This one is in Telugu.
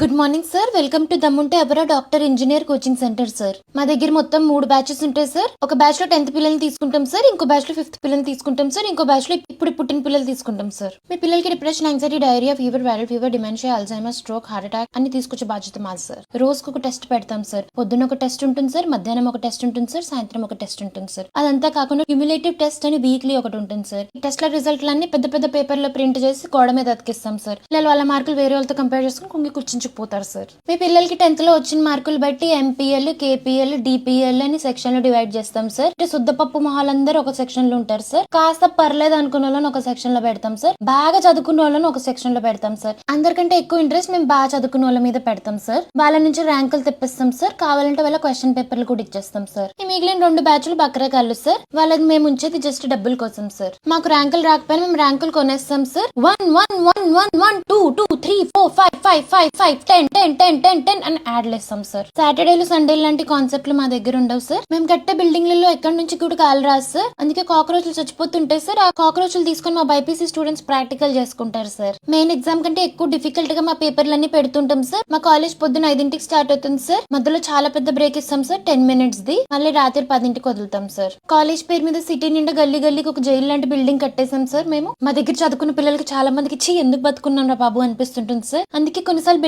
Good morning sir, welcome to దమ్ముంటే అబరా doctor engineer coaching centre sir. మా దగ్గర మొత్తం 3 బ్యాచెస్ ఉంటాయి సార్. ఒక బ్యాచ్ లో 10th పిల్లల్ని తీసుకుంటాం సార్, ఇంకో బ్యాచ్ లో 5th పిల్లల్ని తీసుకుంటాం సార్, ఇంకో బ్యాచ్ లో ఇప్పుడు పుట్టిన పిల్లలు తీసుకుంటాం సార్. మీ పిల్లలకి depression, anxiety, diarrhoea, fever, viral fever, dementia, Alzheimer, stroke, heart attack అన్ని తీసుకొచ్చే బాధ్యత మాది సార్. రోజుకు ఒక టెస్ట్ పెడతాం సార్. పొద్దున్న ఒక టెస్ట్ ఉంటుంది సార్, మధ్యాహ్నం ఒక టెస్ట్ ఉంటుంది సార్, సాయంత్రం ఒక టెస్ట్ ఉంటుంది సార్. అదంతా కాకుండా క్యుములేటివ్ టెస్ట్ అని వీక్లీ ఒకటి ఉంటుంది సార్. ఈ టెస్ట్ల రిజల్ట్లన్నీ పెద్ద పెద్ద పేపర్ లో ప్రింట్ చేసి గోడ మీద అతికిస్తాం సార్. పిల్లలు వాళ్ళ మార్కులు వేరే వాళ్ళతో కంపేర్ చేసుకుని కుంగి కూర్చుంచుకుపోతారు సార్. మీ పిల్లలకి 10th లో వచ్చిన మార్కులు బట్టి ఎంపీఎల్, కేపీఎల్, డిపిఎల్ అని సెక్షన్ లో డివైడ్ చేస్తాం సార్. అంటే శుద్ధపప్పు మొహాలందరూ ఒక సెక్షన్ లో ఉంటారు సార్. కాస్త పర్లేదు అనుకున్న వాళ్ళని ఒక సెక్షన్ లో పెడతాం సార్. బాగా చదువుకున్న వాళ్ళని ఒక సెక్షన్ లో పెడతాం సార్. అందరికంటే ఎక్కువ ఇంట్రెస్ట్ మేము బాగా చదువుకున్న వాళ్ళ మీద పెడతాం సార్. వాళ్ళ నుంచి ర్యాంకులు తెప్పిస్తాం సార్. కావాలంటే వాళ్ళ క్వశ్చన్ పేపర్లు కూడా ఇచ్చేస్తాం సార్. ఈ మిగిలిన 2 బ్యాచ్లు బక్రకాళ్ళు సార్. వాళ్ళకి మేము ఉంచేది జస్ట్ డబ్బుల కోసం సార్. మాకు ర్యాంకులు రాకపోయినా మేము ర్యాంకులు కొనేస్తాం సార్. 1 1 1 1 1 2 2 3 4 5 5 5 5 10 10 10 10 10 అని యాడ్ లేస్తాం సార్. సాటర్డేలు, సండేలు లాంటి కాన్సెప్ట్లు మా దగ్గర ఉండవు సార్. మేము కట్టే బిల్డింగ్లలో ఎక్కడి నుంచి కూడా కాలు రాదు సార్. అందుకే కాక్రోచ్లు చచ్చిపోతుంటాయి సార్. ఆ కాక్రోచ్లు తీసుకొని మా బైపీసీ స్టూడెంట్స్ ప్రాక్టికల్ చేసుకుంటారు సార్. మెయిన్ ఎగ్జామ్ కంటే ఎక్కువ డిఫికల్ట్ గా మా పేపర్లన్నీ పెడుతుంటాం సార్. మా కాలేజ్ పొద్దున 5ంటికి స్టార్ట్ అవుతుంది సార్. మధ్యలో చాలా పెద్ద బ్రేక్ ఇస్తాం సార్, 10 minutes ది. మళ్ళీ రాత్రి 10ంటికి వదులుతాం సార్. కాలేజ్ పేరు మీద సిటీ నిండా గల్లీ గల్లీకి ఒక జైలు లాంటి బిల్డింగ్ కట్టేసాం సార్. మేము మా దగ్గర చదువుకున్న పిల్లలకి చాలా మందికి ఎందుకు బతుకున్నాం రా బాబు అనిపిస్తుంటుంది సార్. అందుకే కొన్నిసార్లు